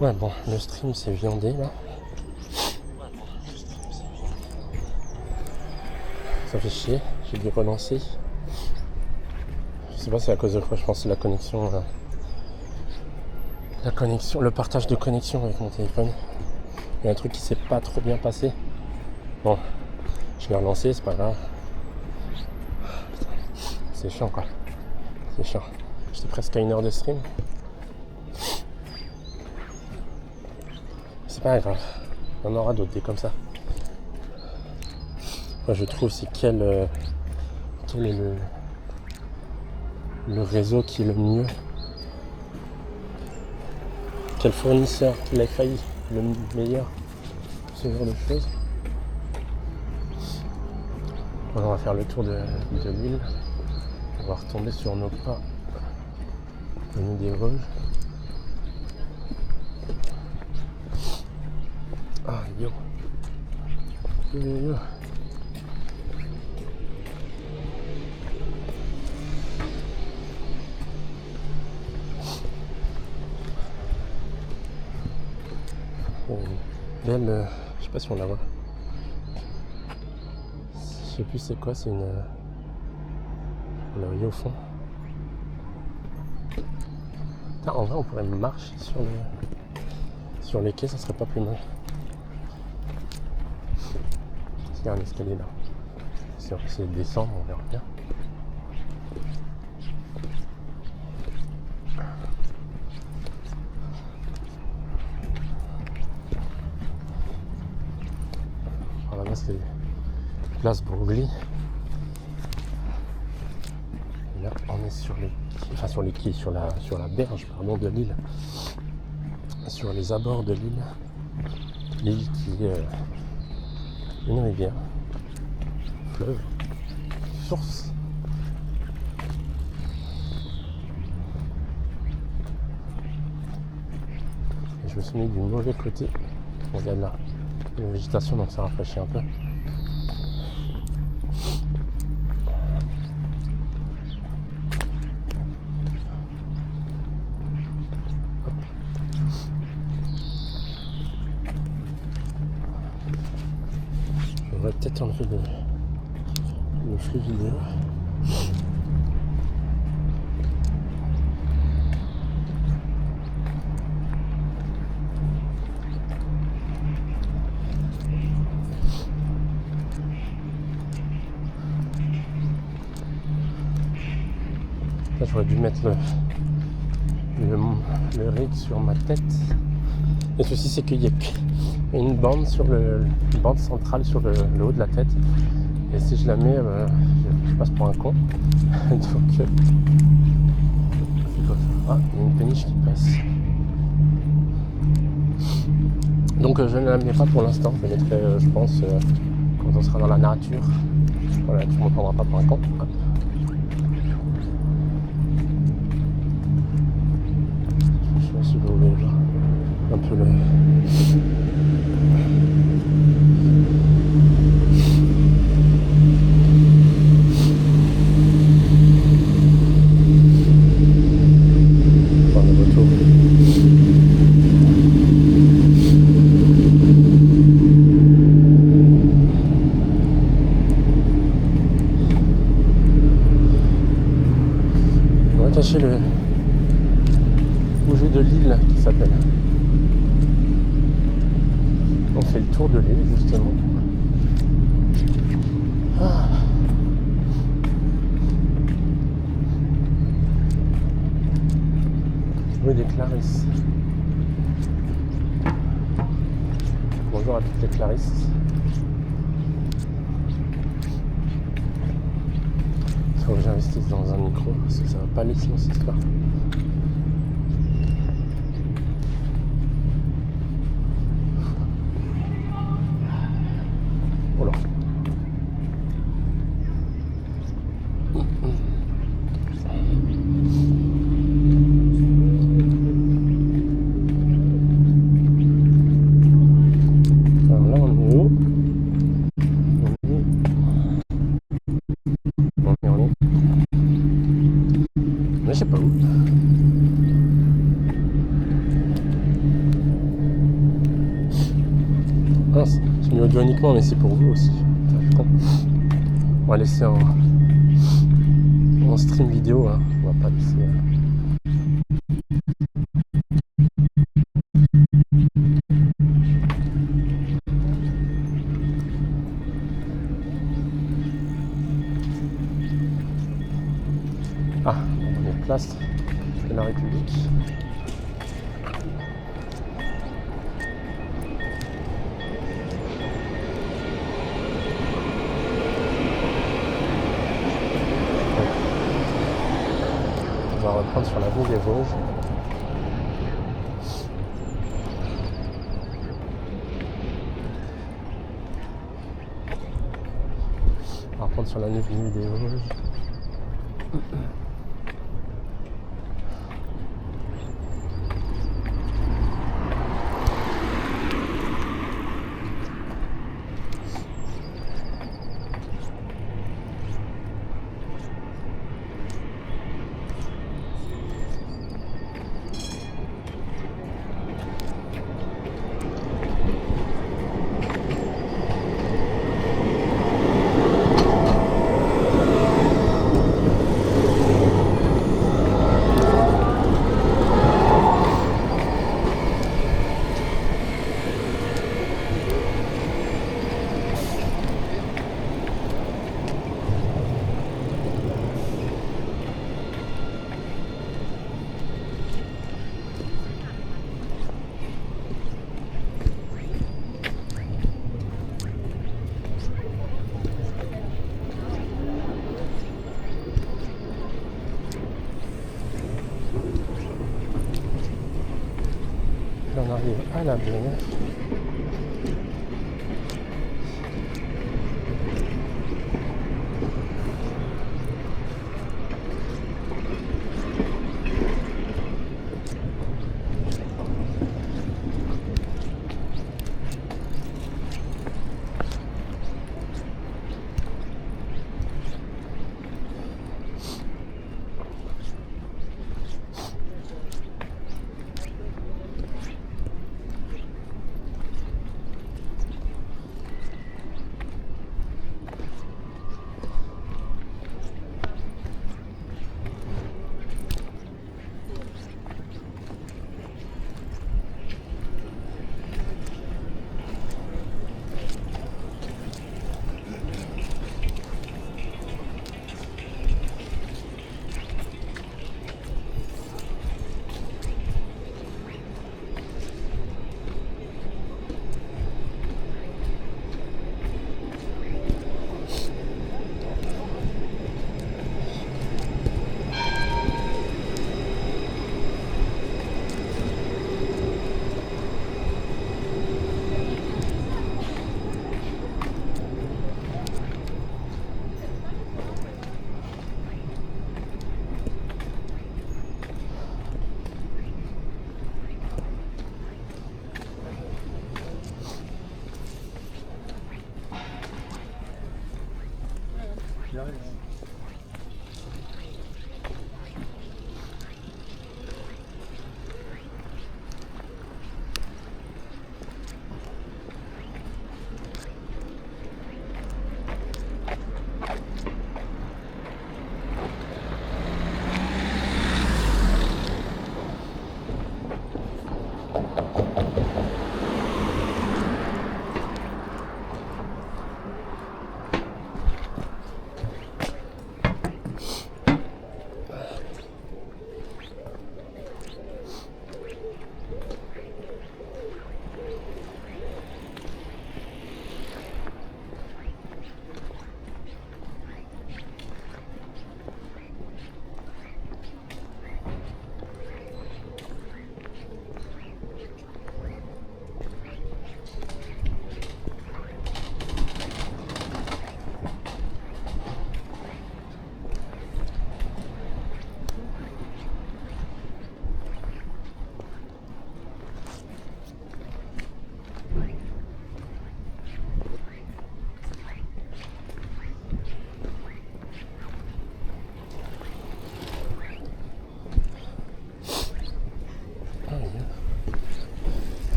Ouais, bon, le stream c'est viandé là. Ça fait chier, j'ai dû relancer. Je sais pas c'est à cause de quoi, je pense que c'est la connexion. La connexion, le partage de connexion avec mon téléphone. Il y a un truc qui s'est pas trop bien passé. Bon, je l'ai relancé, c'est pas grave. C'est chiant quoi. C'est chiant. J'étais presque à 1 heure de stream. C'est pas grave. On aura d'autres des comme ça. Moi je trouve c'est quel est le réseau qui est le mieux. Quel fournisseur, quel Wi-Fi le meilleur. Ce genre de choses. Bon, on va faire le tour de l'île. On va retomber sur nos pas venus des Vosges. Ah yo. Yo yo yo. Belle, je sais pas si on la voit. Je sais plus c'est quoi, c'est une. On la voyait au fond. Putain, en vrai on pourrait marcher sur les quais, ça serait pas plus mal. Il y a un escalier là. Si on va essayer de descendre, on verra bien. Alors là c'est place Broglie. Et là on est sur les quais, enfin sur les quais, sur la berge pardon, de l'île. Sur les abords de l'île. L'île qui est une rivière, fleuve, source. Et je me suis mis du mauvais côté. On regarde là, il y a une végétation donc ça rafraîchit un peu. On va peut-être enlever le flux vidéo. Là, j'aurais dû mettre le rig sur ma tête. Et ceci c'est qu'il y a une bande sur une bande centrale sur le haut de la tête. Et si je la mets, je passe pour un con. Donc ah, il y a une péniche qui passe. Donc je ne la mets pas pour l'instant, je la mettrai je pense quand on sera dans la nature. Voilà, tu ne me prendras pas pour un con. Je sais pas si vous voulez voir un peu le... On va cacher le bouger de l'île qui s'appelle. On fait le tour de l'île justement. Ah. Rue des Clarisses. Bonjour à toutes les Clarisses. Il faut que j'investisse dans un micro parce que ça va pas aller sinon cette histoire. Oh là. Alors là on est où? Mais je sais pas où. audio uniquement, mais c'est pour vous aussi. On va laisser en stream vidéo, hein. On va pas laisser. Ah, on est place de la République. On va reprendre sur l'avenue des Vosges. On va reprendre sur l'avenue des Vosges. On arrive à la baie.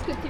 que tu...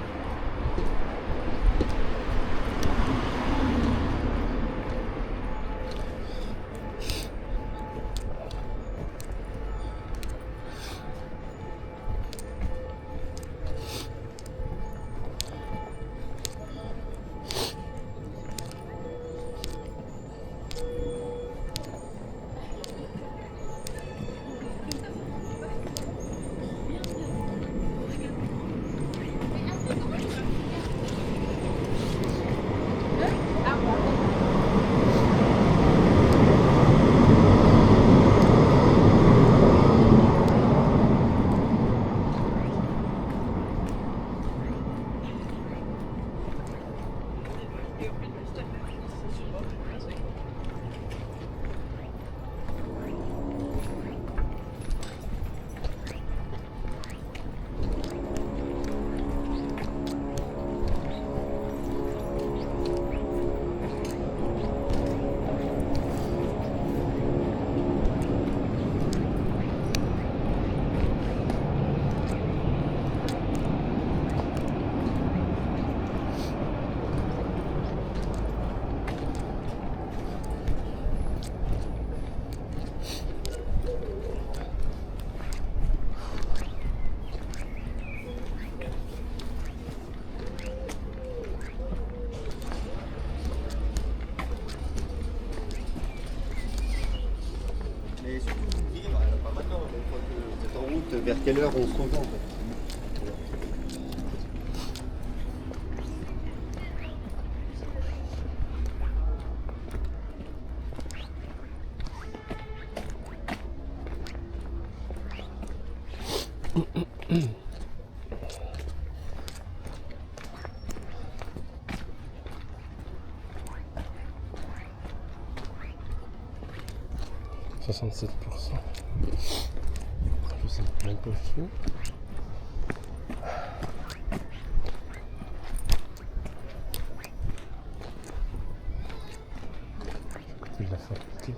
Mais surtout vous vivre, pas maintenant, mais une fois que vous êtes en route, vers quelle heure on se revend en fait. « 67%. Je sais même pas fou. Côté de la faculté.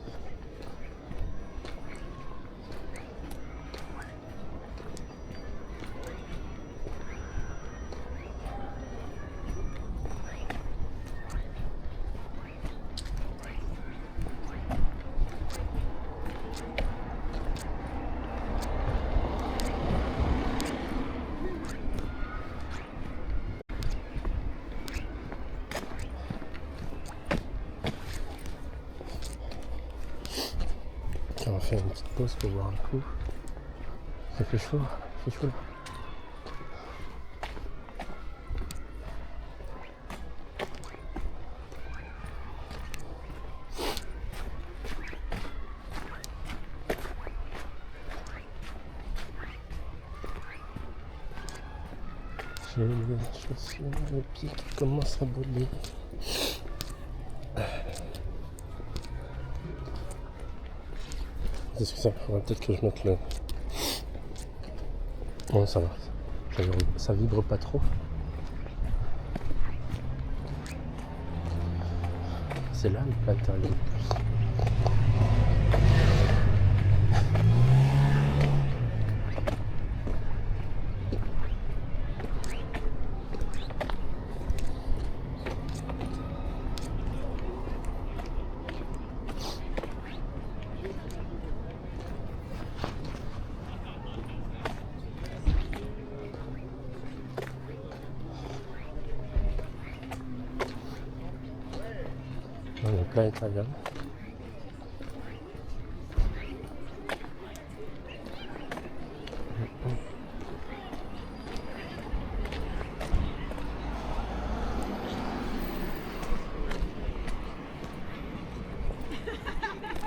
On va faire une petite pause pour boire un coup. Ça fait chaud, c'est chaud là. J'ai les chaussures, les pieds qui commencent à brûler. Qu'est-ce que ça? Faudrait peut-être que je mette le... Bon, ça va. Ça vibre pas trop. C'est là le planétarium. Le planétarium.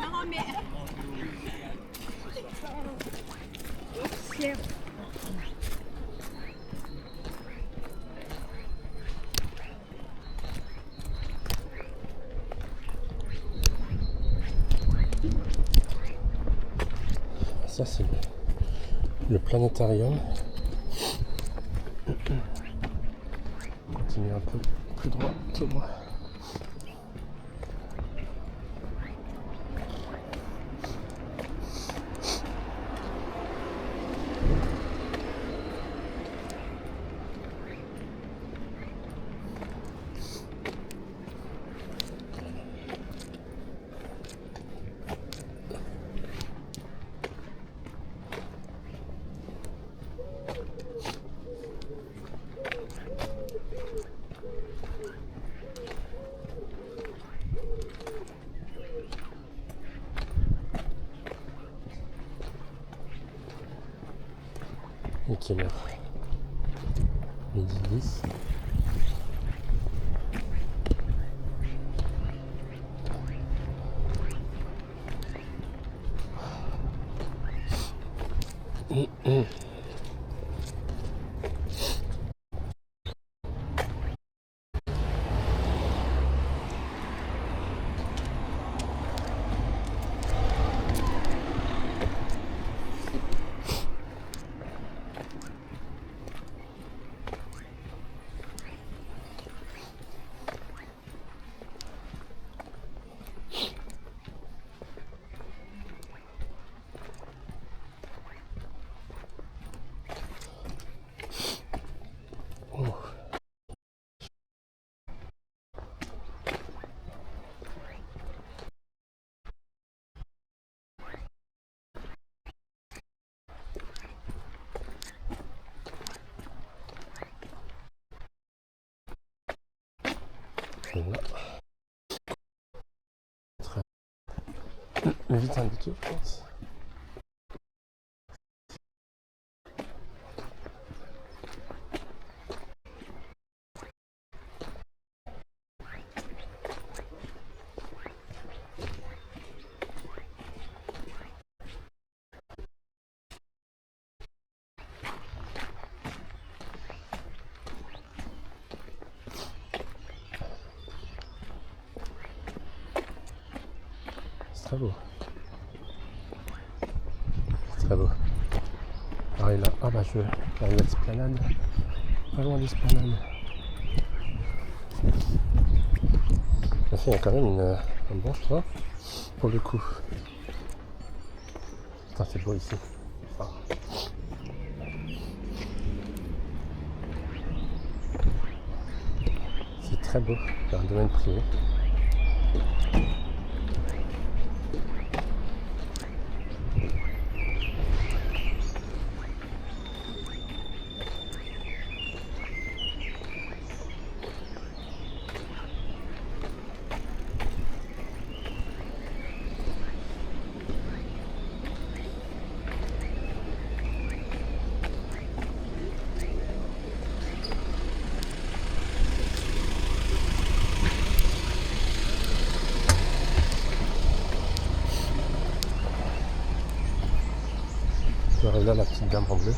Non mais... Ça c'est le planétarium. On continue un peu plus droit que moi. quelle heure? Midi 10. Là. Très vite indiqué, je pense. C'est très beau. C'est très beau. Alors là, ah bah je vais à l'esplanade. Pas loin de l'esplanade. Il y a quand même un bon chemin pour le coup. Putain, c'est beau ici. Ah. C'est très beau. C'est un domaine privé. Et là la petite dame en bleu.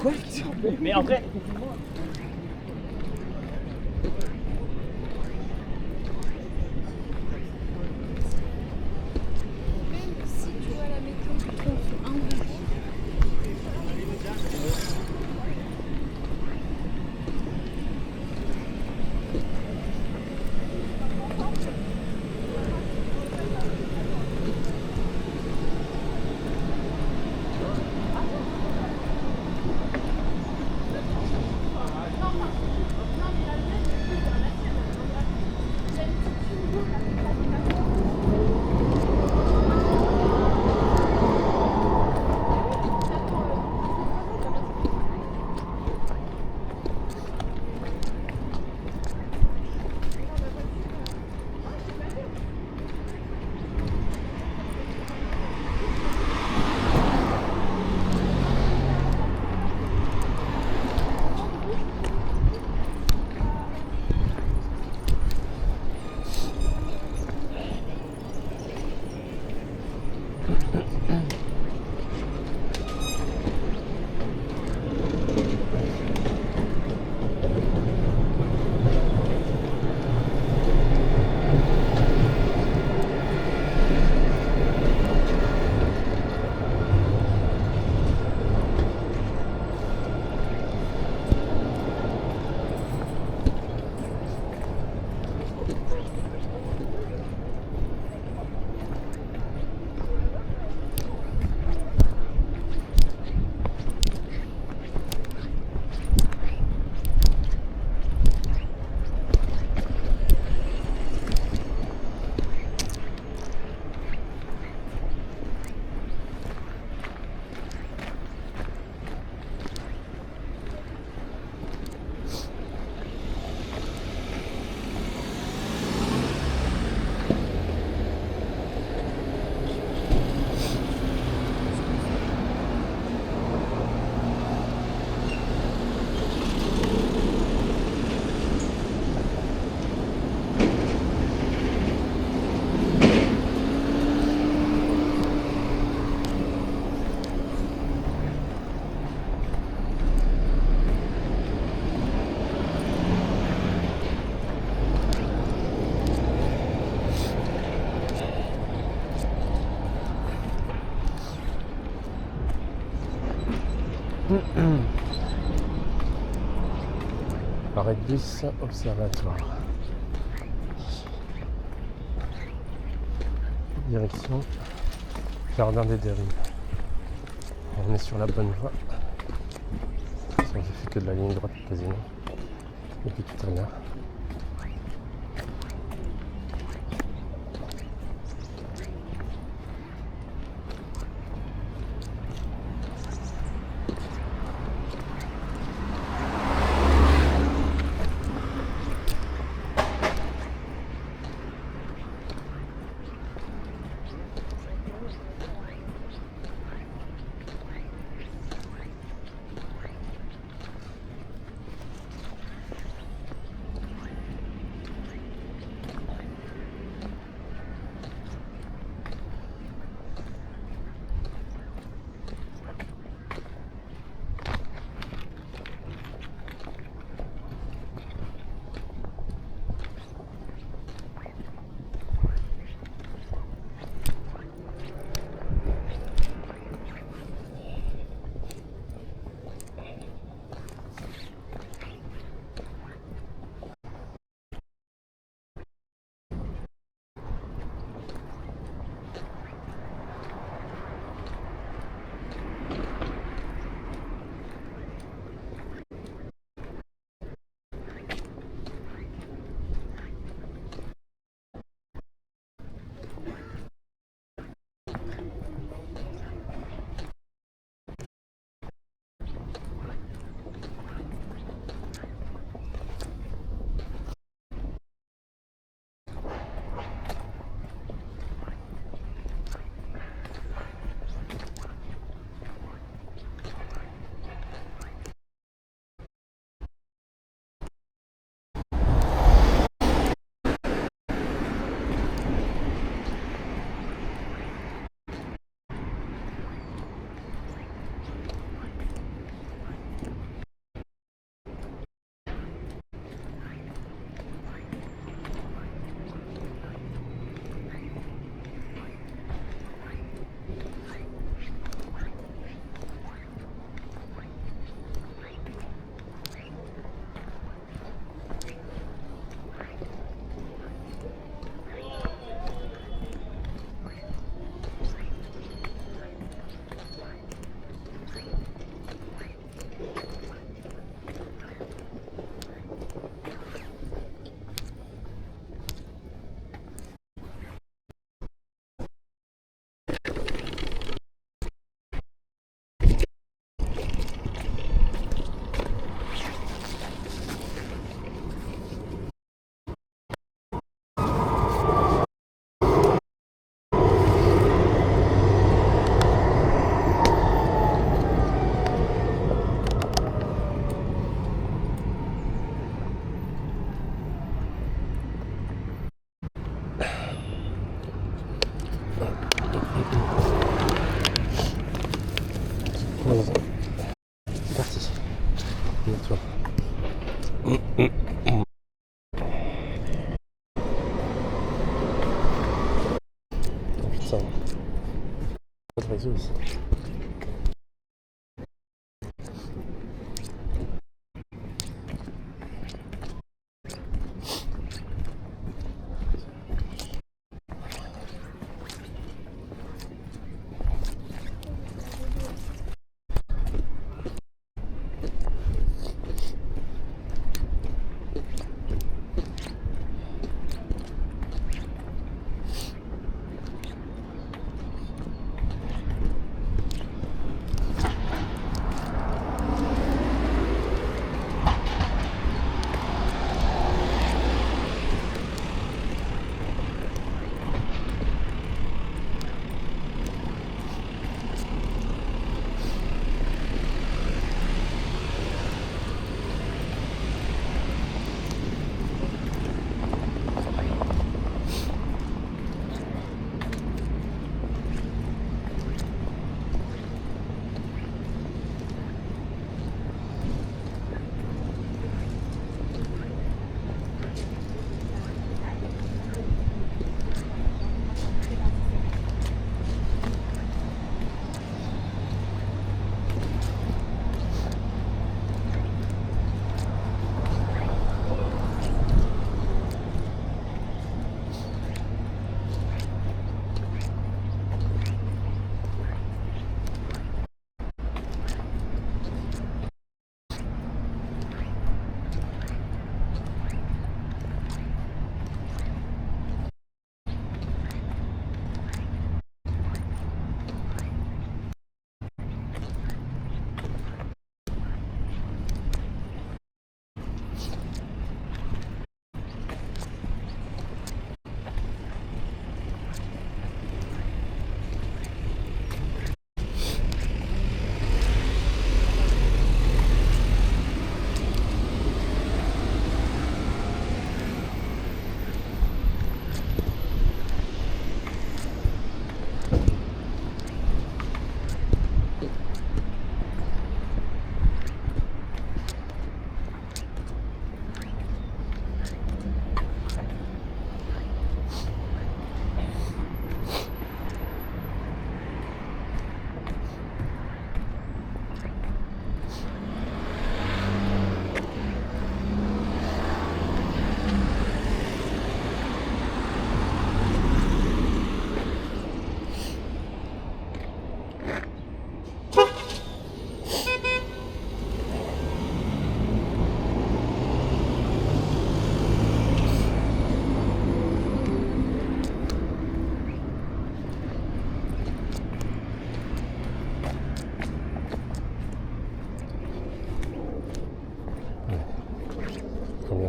Quoi? Mais en vrai. Si tu vois la météo, tu trouves un degré. Arrêt de bus, observatoire. Direction Jardin des Dérives. On est sur la bonne voie. J'ai fait que de la ligne droite quasiment depuis tout à l'heure. C'est parti. Bientôt. Oh putain. Pas de réseau ici.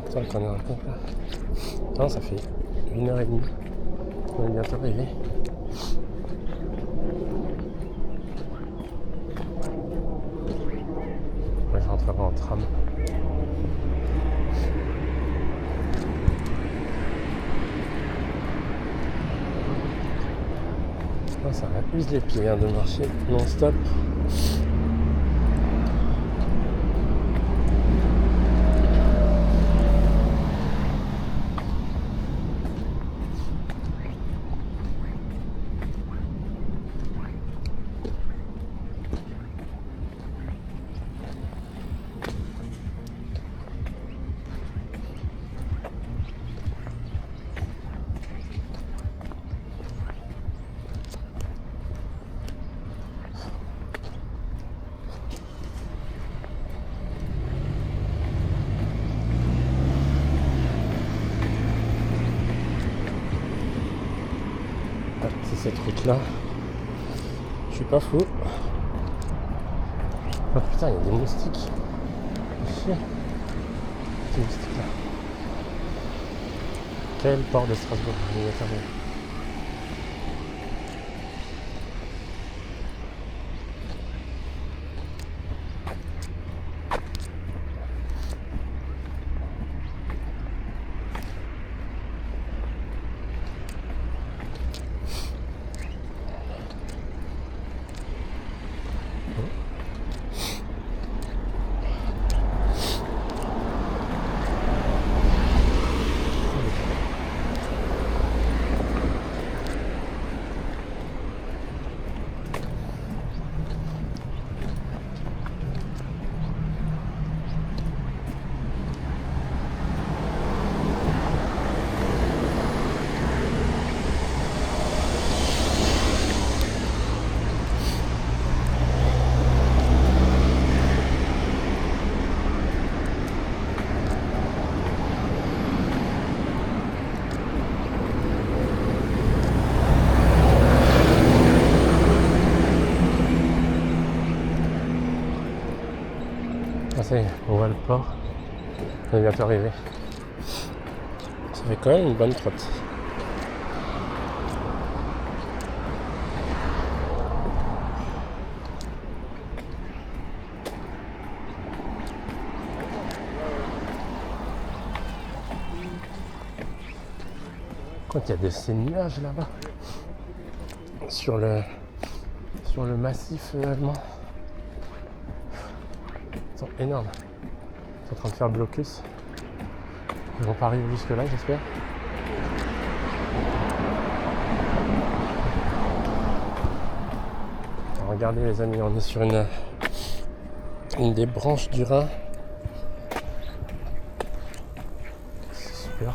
connecteur qu'on est en tête là. Non, ça fait 1h30. On est bientôt arrivé. Ouais, je rentrerai en tram. Oh, ça use les pieds hein, de marcher non-stop. C'est cette route là. Je suis pas fou. Oh putain, il y a des moustiques. Chier. Ces moustiques là. Quel port de Strasbourg. On y est arrivé. Ah, ça y est, on voit le port. On est bientôt arrivé. Ça fait quand même une bonne trotte. Quand il y a ces nuages là-bas sur le massif allemand. Ils sont énormes. Ils sont en train de faire blocus. Ils vont pas arriver jusque là, j'espère. Alors, regardez les amis, on est sur une des branches du Rhin. C'est super.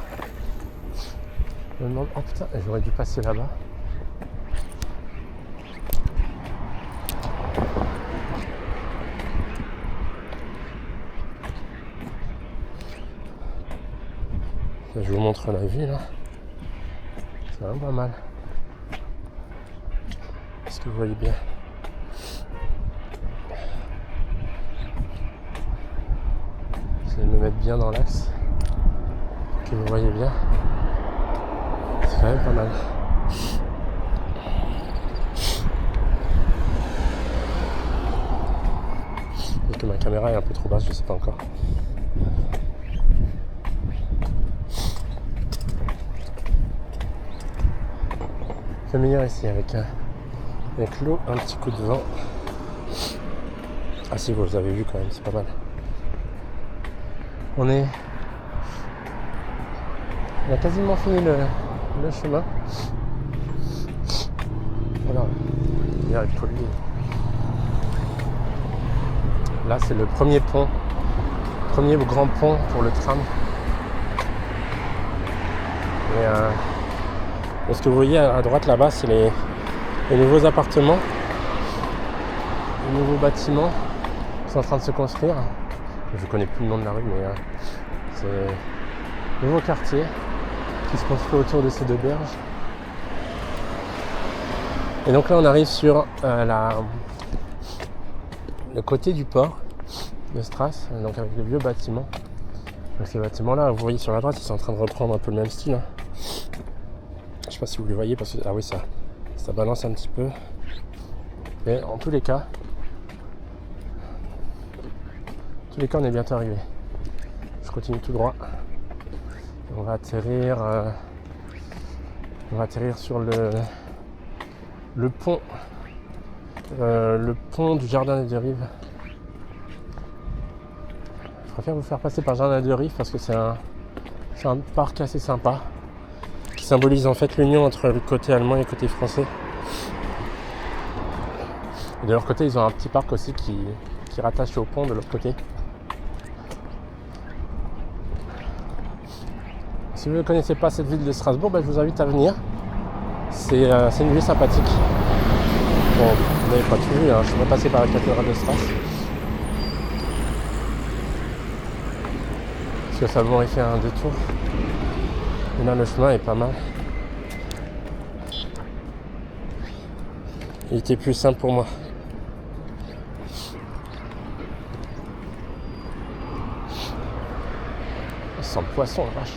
Je me demande, oh putain, j'aurais dû passer là-bas. Je vous montre la vue là. C'est vraiment pas mal. Est-ce que vous voyez bien? Je vais me mettre bien dans l'axe. Que vous voyez bien. C'est quand même pas mal. Peut-être que ma caméra est un peu trop basse, je sais pas encore. C'est meilleur ici avec l'eau, un petit coup de vent. Ah si, vous avez vu quand même, c'est pas mal. On a quasiment fini le chemin. Voilà, l'air est pollué. Là c'est le premier pont, premier grand pont pour le tram. Et ce que vous voyez à droite là-bas, c'est les nouveaux appartements, les nouveaux bâtiments qui sont en train de se construire. Je ne connais plus le nom de la rue, mais c'est un nouveau quartier qui se construit autour de ces deux berges. Et donc là, on arrive sur le côté du port de Stras, donc avec le vieux bâtiment. Donc ces bâtiments-là, vous voyez sur la droite, ils sont en train de reprendre un peu le même style. Hein. Je sais pas si vous les voyez parce que ah oui, ça balance un petit peu. Mais en tous les cas, on est bientôt arrivé. Je continue tout droit. On va atterrir sur le pont du Jardin des Deux Rives. Je préfère vous faire passer par le Jardin des Deux Rives parce que c'est un parc assez sympa qui symbolise en fait l'union entre le côté allemand et le côté français. Et de leur côté, ils ont un petit parc aussi qui rattache au pont de l'autre côté. Si vous ne connaissez pas cette ville de Strasbourg, je vous invite à venir. C'est une ville sympathique. Bon, vous n'avez pas tout vu, hein. Je suis pas passé par la cathédrale de Strasbourg. Parce que ça m'aurait fait un détour. Et là, le chemin est pas mal. Il était plus simple pour moi. Ça sent le poisson, la vache.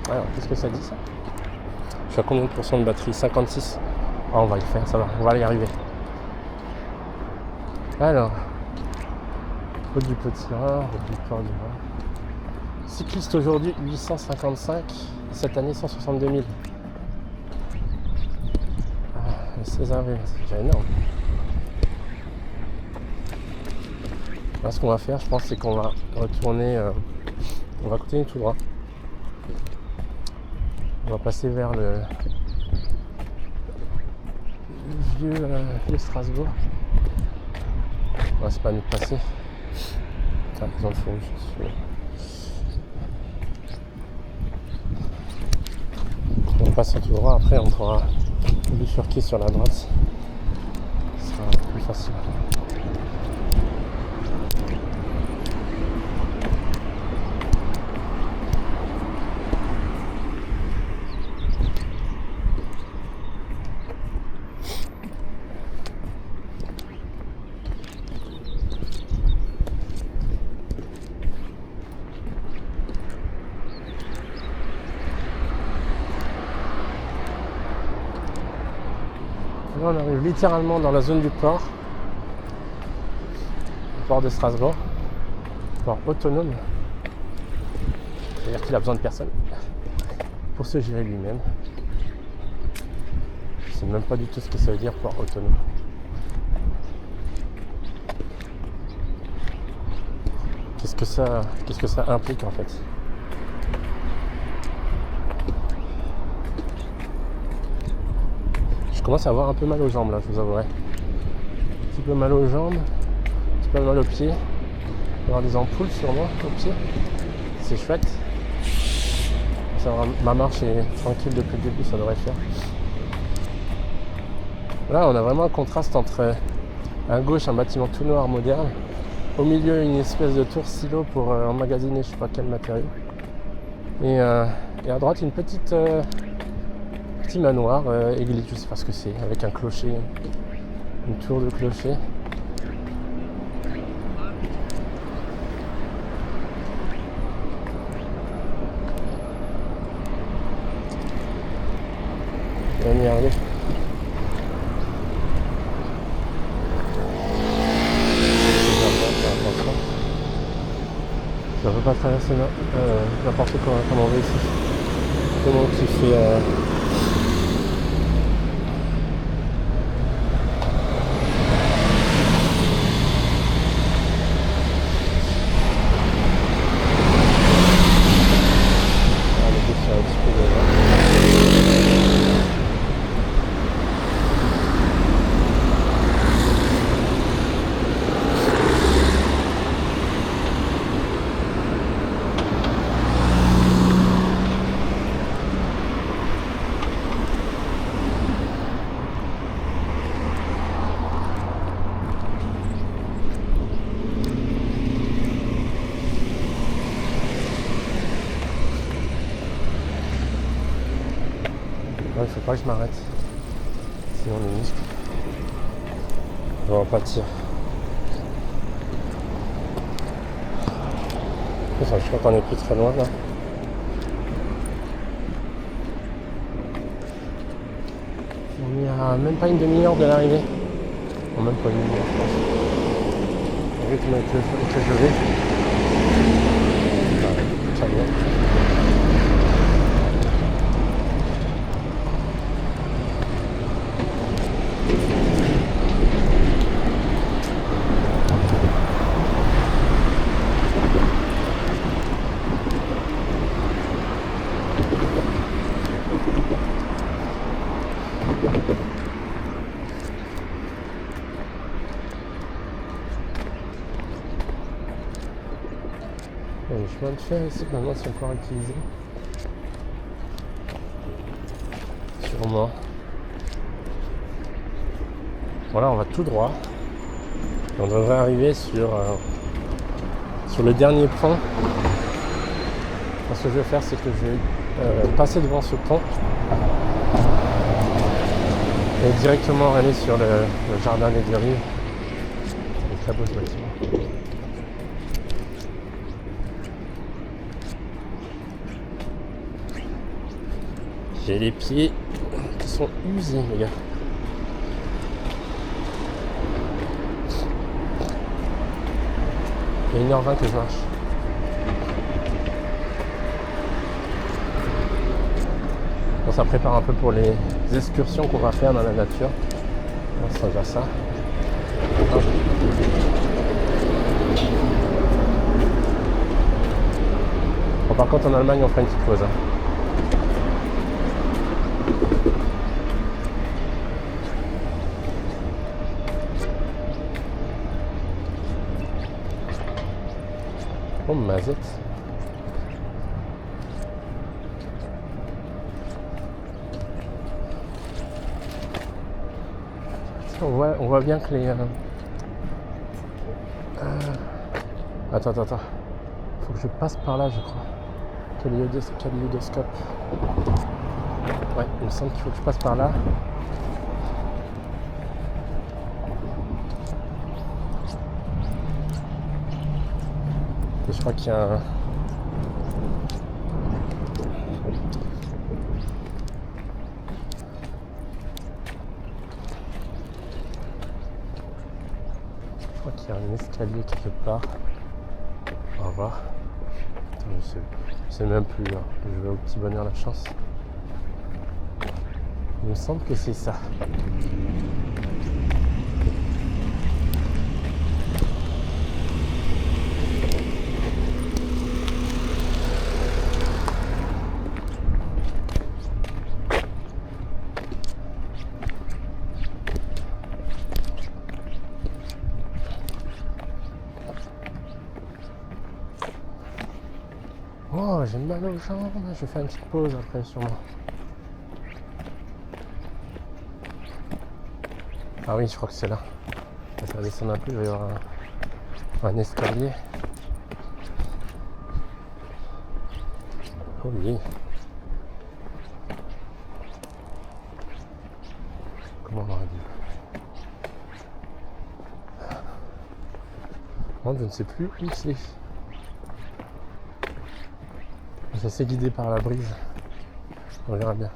Alors, qu'est-ce que ça dit ça? Je suis à combien de pourcents de batterie? 56. Ah, on va le faire, ça va, on va y arriver. Alors, route du Petit Rhin, route du Port du Rhin. Cycliste aujourd'hui 855, cette année 162 000. Le 16 avril, c'est déjà énorme. Là, ce qu'on va faire, je pense, c'est qu'on va retourner, on va continuer tout droit. On va passer vers le vieux Strasbourg. Ouais, c'est pas à nous de passer. Ah, ils ont le feu rouge. On passe tout droit, après on pourra bifurquer sur la droite. Ce sera plus facile. Là, on arrive littéralement dans la zone du port. Le port de Strasbourg. Port autonome. C'est-à-dire qu'il a besoin de personne pour se gérer lui-même. Je ne sais même pas du tout ce que ça veut dire port autonome. Qu'est-ce que ça implique en fait? Je commence à avoir un peu mal aux jambes là, je vous avouerai. Un petit peu mal aux jambes, un petit peu mal aux pieds. Il va y avoir des ampoules sur moi aux pieds. C'est chouette. Ça va, ma marche est tranquille depuis le début, ça devrait faire. Là, on a vraiment un contraste entre à gauche un bâtiment tout noir moderne, au milieu une espèce de tour silo pour emmagasiner je sais pas quel matériau, et à droite une petit manoir église, je sais pas ce que c'est, avec un clocher, une tour de clocher. On va y arriver. Je ne veux pas traverser n'importe quoi comme on veut ici. Comment tu fais il faut pas que je m'arrête, sinon les muscles vont en pâtir. Je crois qu'on est plus très loin là. On est à même pas une demi-heure de l'arrivée. Bon, même pas une demi-heure, je pense. Au rythme que je vais. Ça va. Le chemin de fer ici, maintenant, c'est encore utilisé. Sûrement. Voilà, on va tout droit. Et on devrait arriver sur le dernier pont. Alors, ce que je vais faire, c'est que je vais passer devant ce pont et directement aller sur le jardin des Rives. C'est très beau ce bâtiment. J'ai les pieds qui sont usés, les gars. Il y a 1h20 que je marche. Bon, ça prépare un peu pour les excursions qu'on va faire dans la nature. On sera déjà ça. Bon, par contre, en Allemagne, on fera une petite pause. Oh, mazette. On voit bien que les... Attends. Faut que je passe par là, je crois. Kaléidoscope. Ouais, il me semble qu'il faut que je passe par là. Et je crois qu'il y a un... Je crois qu'il y a un escalier quelque part. On va voir. Attends, je sais même plus. Hein. Je vais au petit bonheur la chance. Il me semble que c'est ça. Oh, j'ai mal aux jambes, je vais faire une petite pause après sûrement. Ah oui, je crois que c'est là. Ça va descendre un peu, il va y avoir un escalier. Oh oui. Comment on aurait dit? Bon, je ne sais plus où c'est. C'est assez guidé par la brise. On verra bien.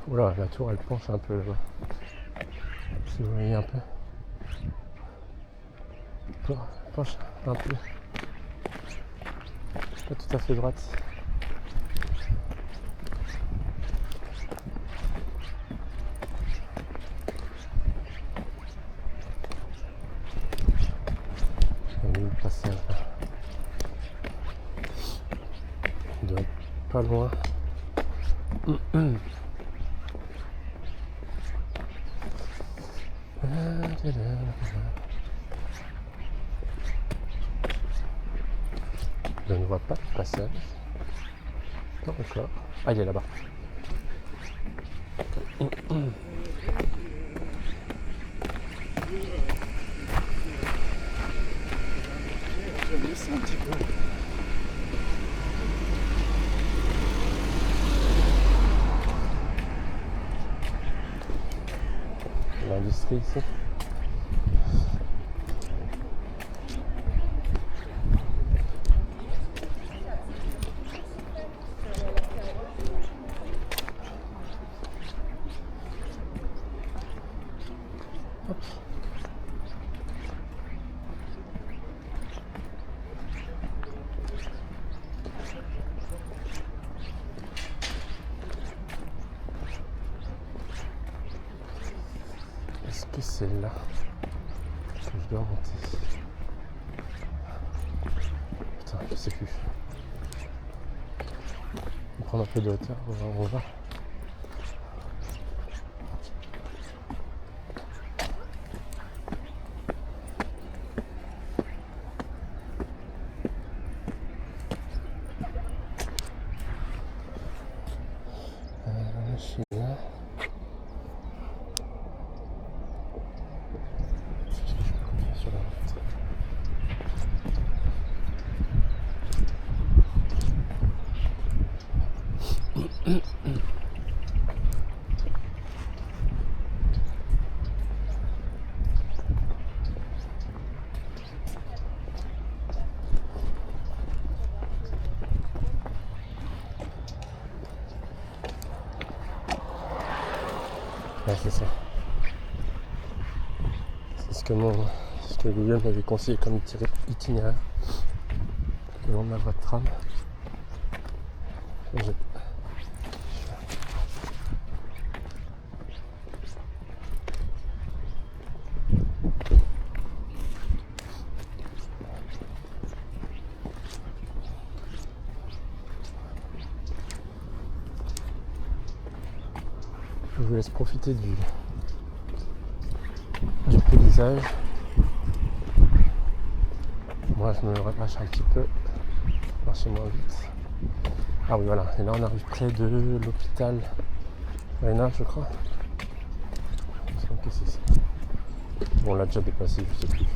Oula, la tour elle penche un peu. Si vous voyez un peu. Penche un peu. Pas tout à fait droite. Il est passé là. Il doit être pas loin. Je ne vois pas le passage. Non, encore. Ah, il est là-bas. l'industrie ici. Est-ce que c'est là que je dois monter? Putain, je sais plus. On va prendre un peu de hauteur, on va. Je suis là. Sur la route. Ouais, c'est ça. C'est ce que Google m'avait conseillé comme itinéraire le long de la voie de tram. Je vous laisse profiter du paysage. Moi je me relâche un petit peu, marcher moins vite. Ah oui voilà, et là on arrive près de l'hôpital Reina je crois. Il me semble que c'est ça. Bon on l'a déjà dépassé, je sais plus.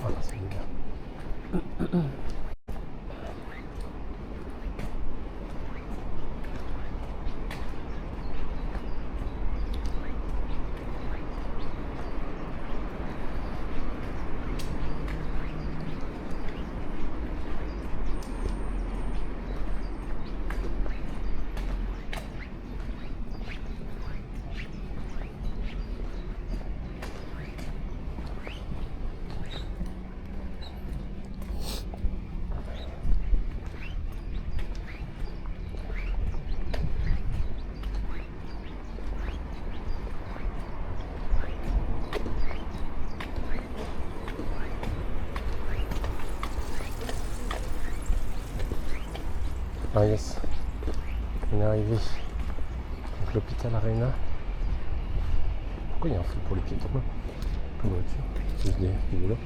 Voilà, c'est bien. Ah yes, on est arrivé. Donc l'hôpital Reina. Pourquoi il y a un feu pour les piétons là? Comme voiture, juste des vélos.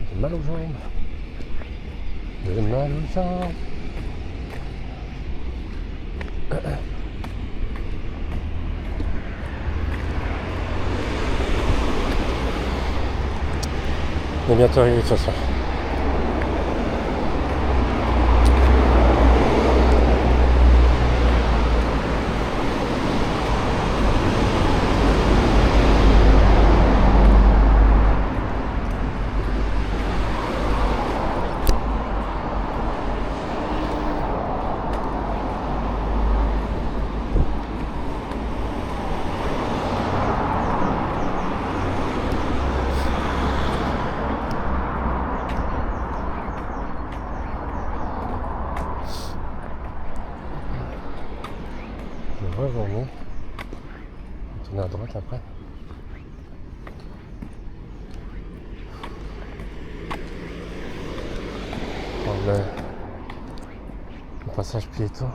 J'ai mal aux jambes. J'ai mal aux jambes. On est bientôt arrivé de toute façon. Rejournée. On tourne à droite après. Le passage piéton.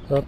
Hop.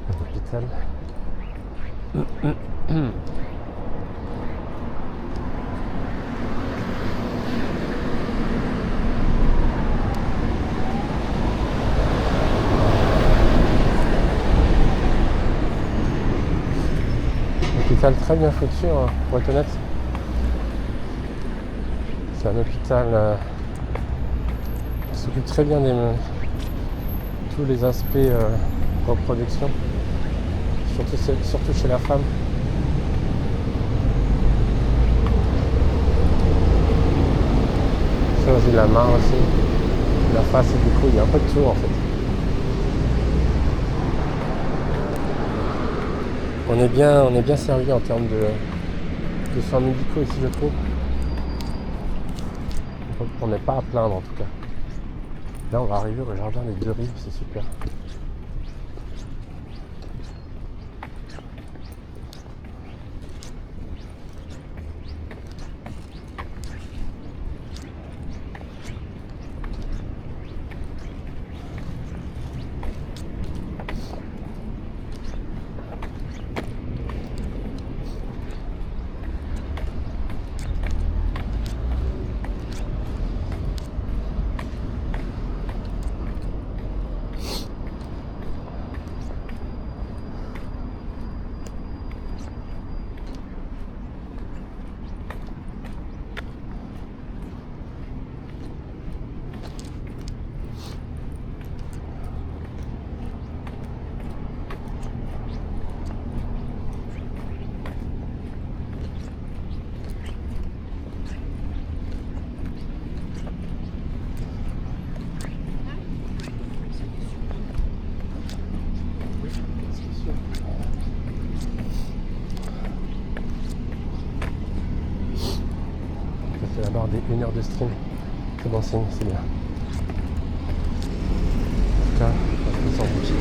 L'hôpital. Hôpital très bien foutu, hein, pour être honnête. C'est un hôpital qui s'occupe très bien de tous les aspects reproduction, surtout chez la femme. Chirurgie de la main aussi, la face et du cou, il y a un peu de tout en fait. On est bien servi en termes de soins médicaux ici, je trouve. On n'est pas à plaindre en tout cas. Là on va arriver au jardin des Deux Rives, c'est super. La barre des 1 heure de stream, c'est bon signe, c'est bien. En tout cas, on s'en bouge.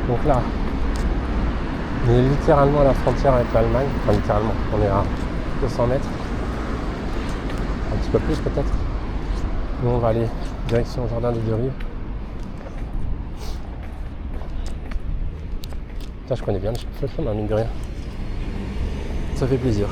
Donc là, on est littéralement à la frontière avec l'Allemagne, enfin littéralement, on est à 200 mètres, un petit peu plus peut-être. Nous on va aller direction jardin des Deux Rives. Je connais bien le chemin, mine de rien. Ça fait plaisir.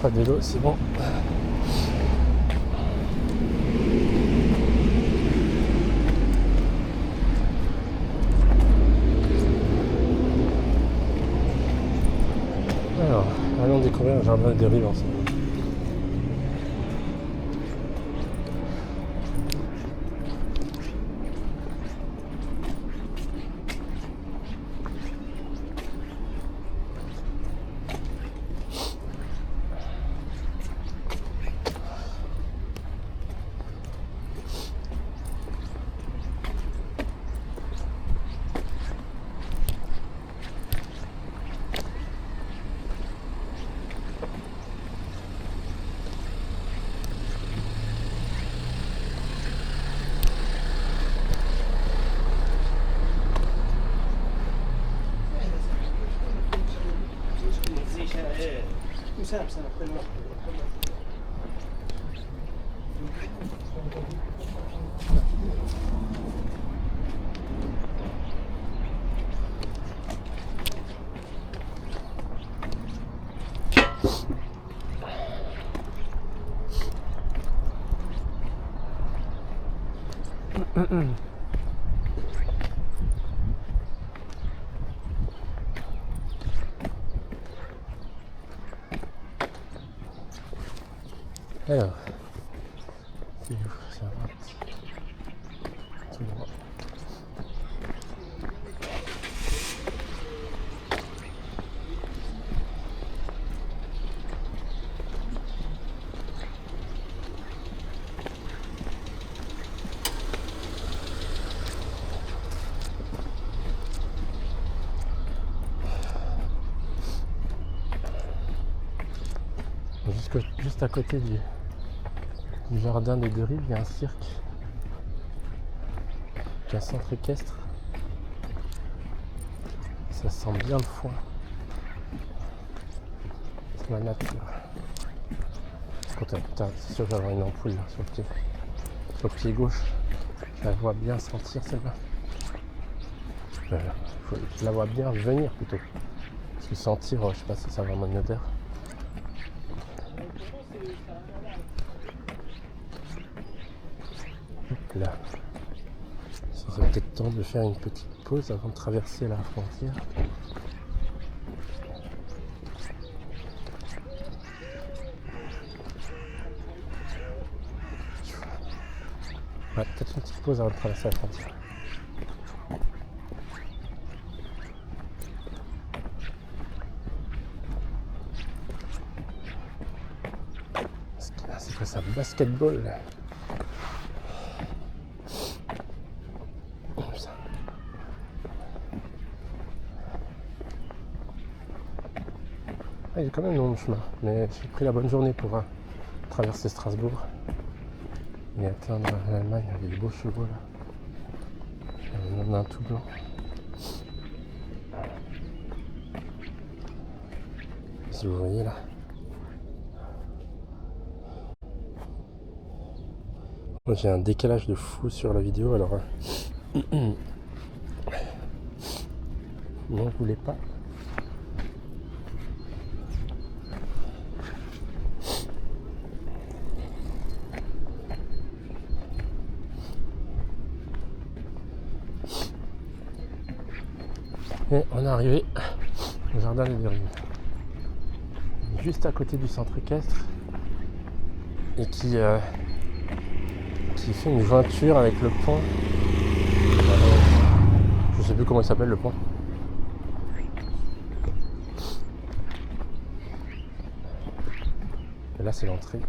Pas de vélo, c'est bon. découvrir un jardin des rives ensemble. Alors, c'est où? C'est à droite. Tout droit. Juste à côté du jardin des deux rives, il y a un cirque, il y a un centre équestre. Ça sent bien le foin. C'est la nature. Putain, c'est sûr que je vais avoir une ampoule là, sur le pied gauche. Je la vois bien sentir celle-là. Je la vois bien venir plutôt. Parce que sentir, je sais pas si ça a vraiment une odeur. Là, ça serait peut-être temps de faire une petite pause avant de traverser la frontière. Ouais, peut-être une petite pause avant de traverser la frontière. C'est quoi ça? Basketball là. Ah, il est quand même long le chemin, mais j'ai pris la bonne journée pour traverser Strasbourg et atteindre l'Allemagne avec des beaux chevaux là. Il y en a un tout blanc. Si vous voyez là. Moi j'ai un décalage de fou sur la vidéo alors. N'en voulez pas. Et on est arrivé au jardin des deux rives, juste à côté du centre équestre et qui fait une jointure avec le pont. Je sais plus comment il s'appelle le pont. Et là c'est l'entrée.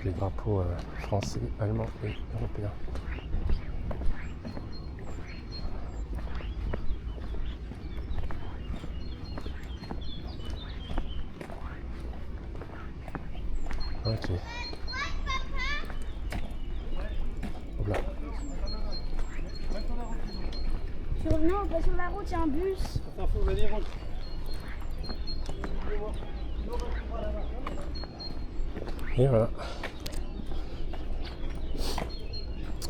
Les drapeaux français, allemands et européens. Ok. Hop là. Non, pas sur la route, il y a un bus. Attends, faut venir. Et voilà.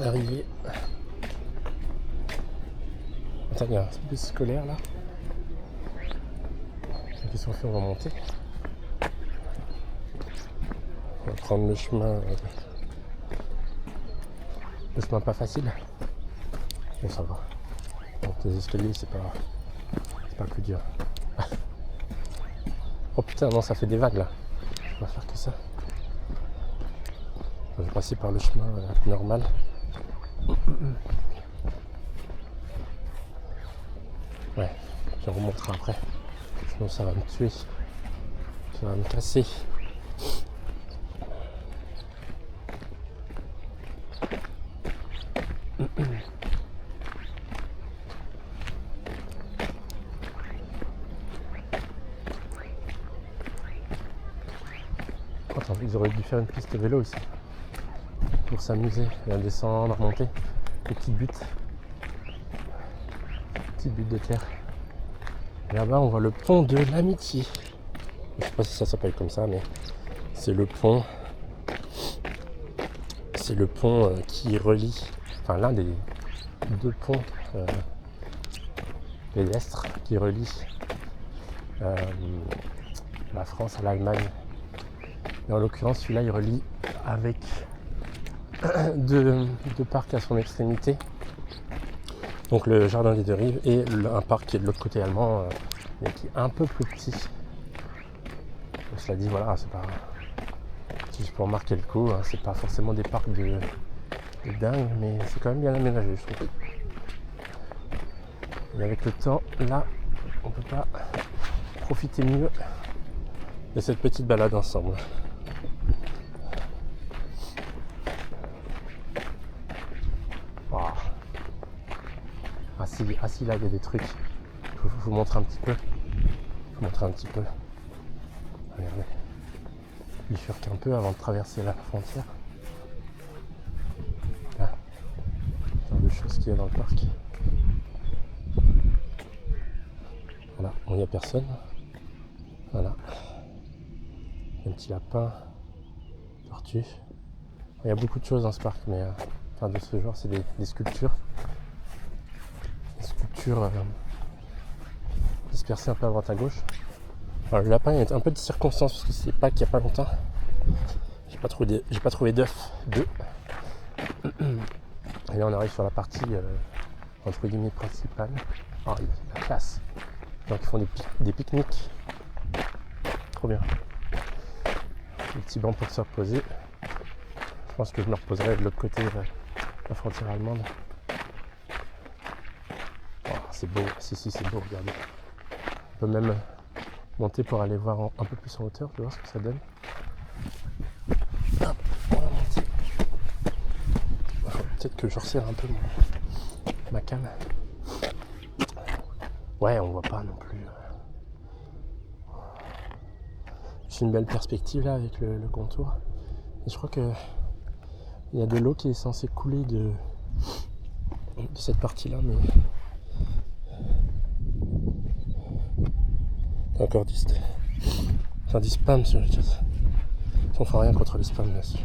Arrivé. Attends, il y a un bus scolaire là. Qu'est-ce qu'on fait? On va monter. On va prendre le chemin pas facile. Bon, ça va. Donc les escaliers, c'est pas plus dur. Oh putain, non, ça fait des vagues là. On va faire que ça. Je vais passer par le chemin normal. Ouais, je remonterai après. Sinon ça va me tuer. Ça va me casser. Attends, ils auraient dû faire une piste vélo ici. Pour s'amuser, et descendre, remonter. Des petites buttes. Petites buttes de terre. Et là-bas, on voit le pont de l'Amitié. Je sais pas si ça s'appelle comme ça, mais c'est le pont. C'est le pont qui relie, enfin l'un des deux ponts pédestres qui relie la France à l'Allemagne. Et en l'occurrence, celui-là, il relie avec deux parcs à son extrémité. Donc le jardin des deux rives et un parc qui est de l'autre côté allemand, mais qui est un peu plus petit. Donc, cela dit, voilà, c'est pas juste pour marquer le coup, hein, c'est pas forcément des parcs de dingue, mais c'est quand même bien aménagé, je trouve. Et avec le temps, là, on peut pas profiter mieux de cette petite balade ensemble. Wow. Ah si, là il y a des trucs. Je vous montre un petit peu. Regardez. Bifurque un peu avant de traverser la frontière. Là. Ce genre de choses qu'il y a dans le parc. Voilà, bon, il n'y a personne. Voilà. Un petit lapin. Tortue. Il y a beaucoup de choses dans ce parc, mais enfin de ce genre, c'est des sculptures. Des sculptures dispersées un peu à droite à gauche. Alors, le lapin est un peu de circonstance parce que c'est pas qu'il n'y a pas longtemps. J'ai pas trouvé d'œufs. Et là on arrive sur la partie entre guillemets principale. Ah, la classe. Donc ils font des pique-niques. Trop bien. Des petits bancs pour se reposer. Je pense que je me reposerai de l'autre côté de la frontière allemande. Oh, c'est beau. Si, c'est beau, regardez. On peut même monter pour aller voir un peu plus en hauteur, je vais voir ce que ça donne. Hop, on va monter. Peut-être que je resserre un peu ma cam. Ouais, on voit pas non plus. J'ai une belle perspective là avec le contour. Et je crois que il y a de l'eau qui est censée couler de cette partie-là, mais encore du spam sur le chat. On fait rien contre le spam là-dessus.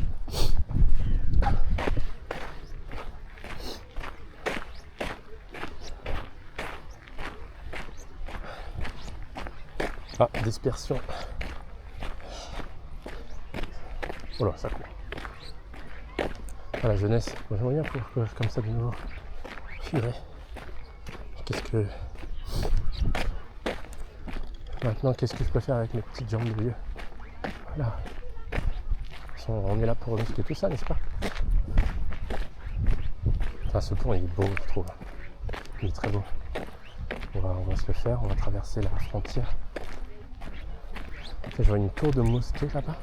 Ah, dispersion. Oh là, ça court. Ah, la jeunesse. Moi, j'aimerais bien pouvoir courir comme ça de nouveau. Maintenant, qu'est-ce que je peux faire avec mes petites jambes de vieux? Voilà. On est là pour risquer tout ça, n'est-ce pas? Enfin, ce pont, il est beau, je trouve. Il est très beau. On va se le faire. On va traverser la frontière. Je vois une tour de mosquée là-bas.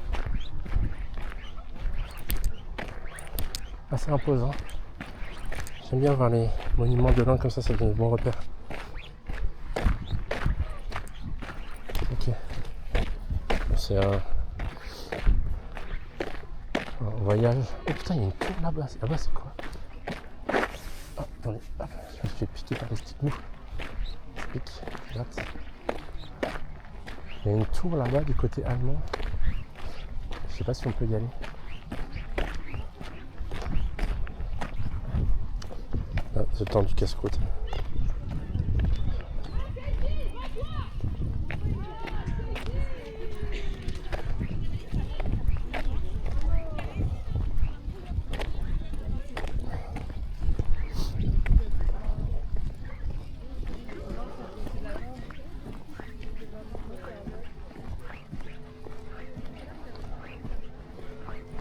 Assez imposant. J'aime bien voir les monuments de loin comme ça donne de bons repères. Ok. C'est un voyage. Oh putain, il y a une tour là-bas. Là-bas, c'est quoi? Oh, attendez, hop, je me suis fait piquer par les petites mouches. Je pique, je gratte. Il y a une tour là-bas du côté allemand. Je sais pas si on peut y aller. Ah, c'est le temps du casse-croûte.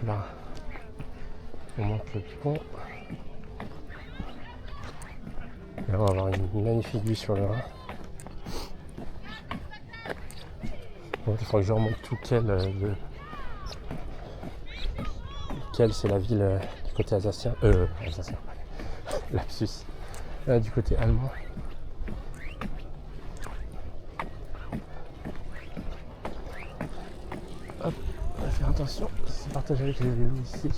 là, on monte le pont. Et là, on va avoir une magnifique vue sur le Rhin. Donc, il faut que je remonte tout Kiel, c'est la ville du côté alsacien. Lapsus. Du côté allemand. Hop, on va faire attention, c'est partagé avec les vélos ici.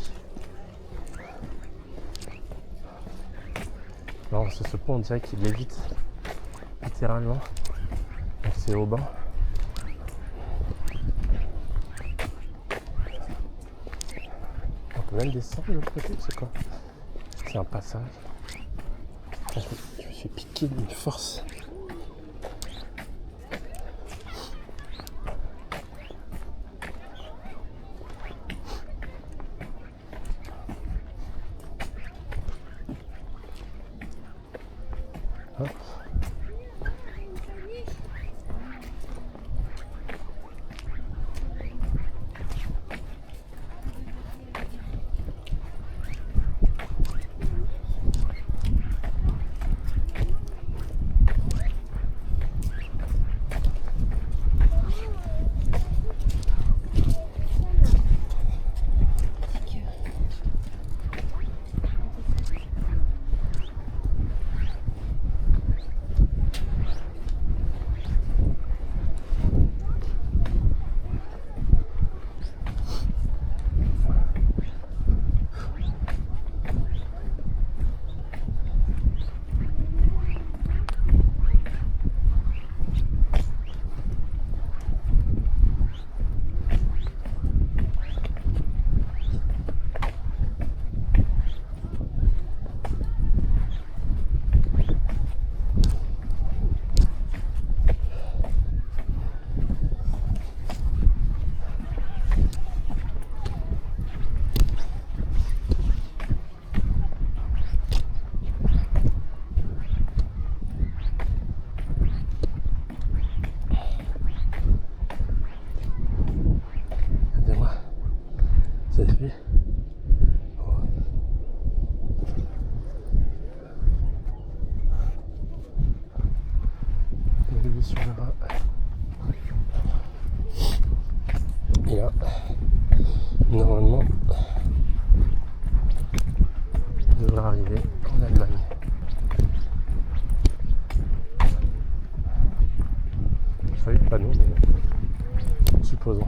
Non, ce pont, on dirait qu'il l'évite littéralement. Donc c'est au banc. On peut même descendre de l'autre côté, c'est quoi? C'est un passage. Je me suis piqué d'une force. Hop. Salut. On est sur le Rhin. Et là, normalement, on devrait arriver en Allemagne. Je savais pas nous, mais supposons.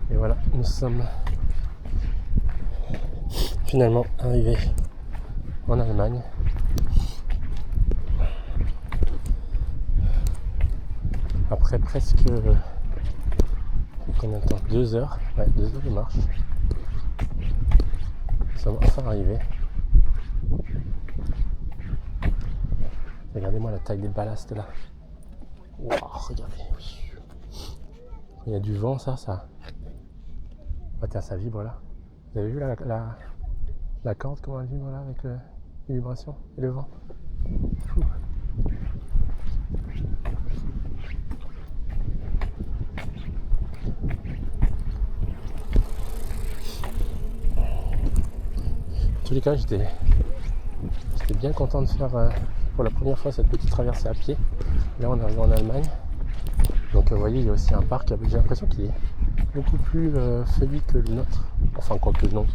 Et voilà, nous sommes finalement arrivés en Allemagne. Après presque combien de temps? 2 heures, ouais, 2 heures de marche. Nous sommes enfin arrivés. Regardez-moi la taille des ballasts là. Wow, regardez. Il y a du vent, ça. Oh, tiens, ça vibre là. Vous avez vu la corde, comment elle vibre là avec les vibrations et le vent. Fou. En tous les cas, j'étais bien content de faire pour la première fois cette petite traversée à pied. Là, on arrive en Allemagne. Donc, vous voyez, il y a aussi un parc. J'ai l'impression qu'il est beaucoup plus feuillu que le nôtre. Enfin, quoique non.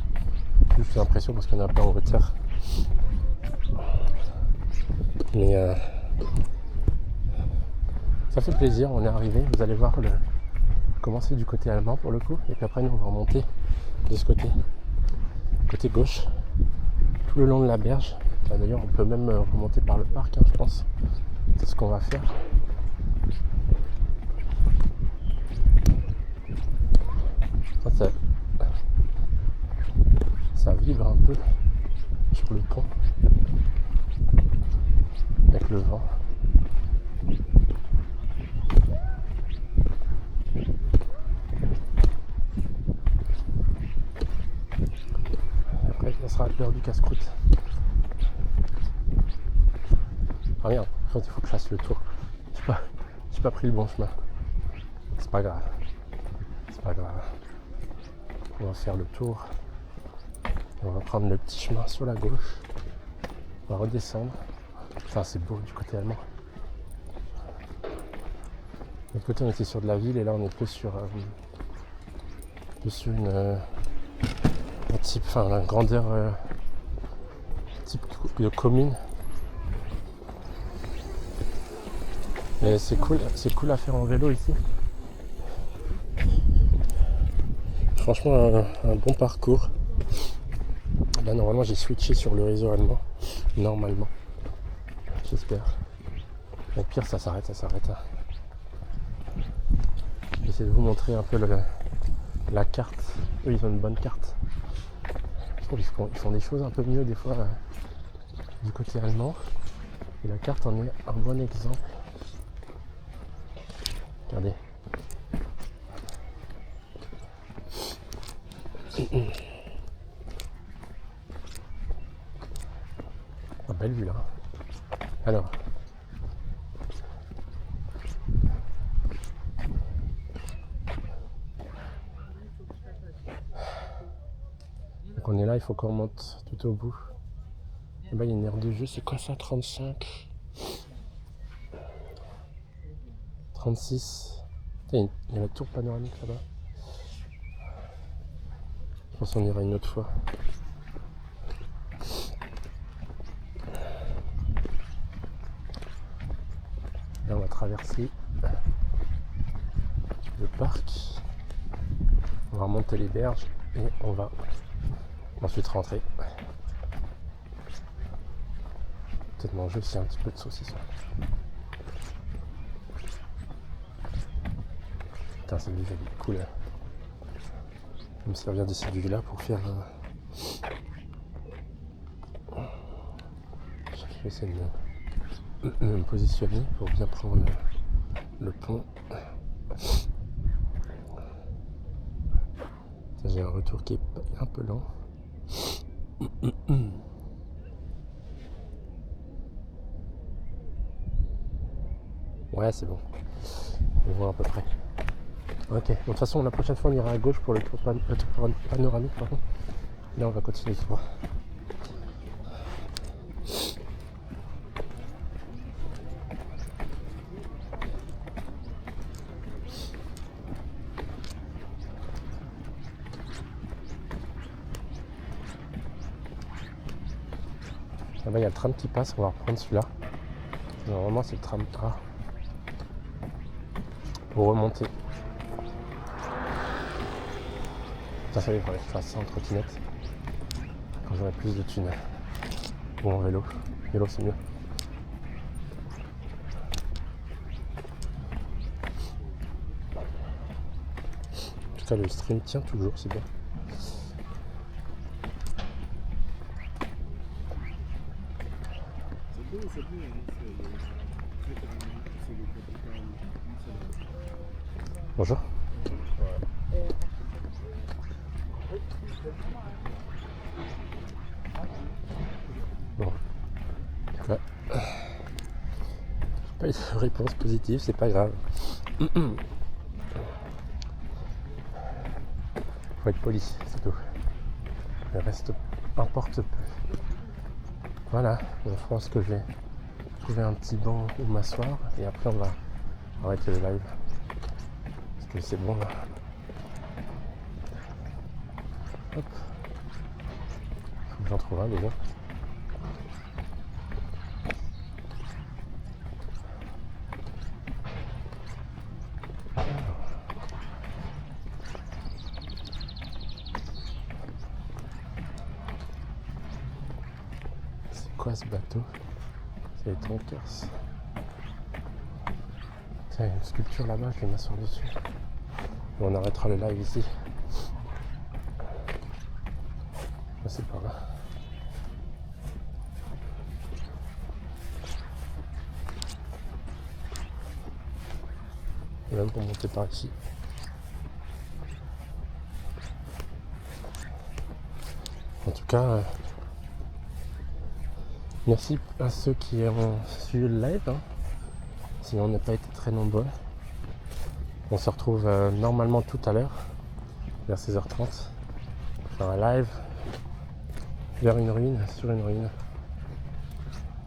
Juste l'impression parce qu'on est un peu en hauteur. Mais ça fait plaisir. On est arrivé. Vous allez voir commencer du côté allemand pour le coup. Et puis après, nous, on va remonter de ce côté gauche. Tout le long de la berge. D'ailleurs, on peut même remonter par le parc, hein, je pense. C'est ce qu'on va faire. Ça vibre un peu sur le pont avec le vent. l'heure du casse-croûte. Ah merde, en fait, il faut que je fasse le tour. J'ai pas pris le bon chemin. C'est pas grave. C'est pas grave. On va faire le tour. On va prendre le petit chemin sur la gauche. On va redescendre. Enfin, c'est beau du côté allemand. De l'autre côté, on était sur de la ville et là, on est plus sur une type, enfin, la grandeur type de commune. Et c'est cool à faire en vélo ici. Franchement, un bon parcours. Là, normalement, j'ai switché sur le réseau allemand. Normalement. J'espère. Au pire, ça s'arrête. J'essaie de vous montrer un peu la carte. Eux, ils ont une bonne carte. Je trouve qu'ils font des choses un peu mieux des fois du côté allemand. Et la carte en est un bon exemple. Regardez. Oh, belle vue là. Alors. Donc on est là, il faut qu'on remonte tout au bout. Et là il y a une aire de jeu, c'est quoi ça? 35 36. Il y a la tour panoramique là-bas. Je pense qu'on ira une autre fois. Là on va traverser le parc. On va remonter les berges et on va ensuite rentrer. Peut-être manger aussi un petit peu de saucisson. Putain, c'est joli, cool. Je vais me servir de cette vue là pour faire je vais essayer de me positionner pour bien prendre le pont. J'ai un retour qui est un peu lent. Ouais, c'est bon. On voit à peu près. Ok, de toute façon, la prochaine fois, on ira à gauche pour le tour panoramique. Pardon. Là, on va continuer droit. Là-bas, il y a le tram qui passe, on va reprendre celui-là. Normalement, c'est le tram A. Pour remonter. Ça y est, il faudrait que je fasse ça en trottinette. Quand j'aurai plus de thunes. Ou en vélo. Vélo, c'est mieux. En tout cas, le stream tient toujours, c'est bien. Bonjour. Bon. Ouais. Pas eu de réponse positive, c'est pas grave. Faut être poli, c'est tout. Le reste importe peu. Voilà, je pense que je vais trouver un petit banc où m'asseoir et après on va arrêter le live. Parce que c'est bon là. Hop. Faut que j'en trouve un déjà. C'est quoi ce bateau? C'est les tankers. Tiens, il y a une sculpture là-bas, je vais m'asseoir dessus. Et on arrêtera le live ici. C'est par là. Et même pour monter par ici. En tout cas, Merci à ceux qui ont suivi le live, hein. Sinon on n'a pas été très nombreux. On se retrouve normalement tout à l'heure, vers 16h30, faire un live vers une ruine, sur une ruine.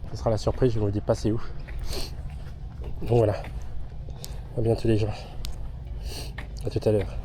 Ce sera la surprise, je ne vous dis pas c'est où. Donc voilà, à bientôt les gens, à tout à l'heure.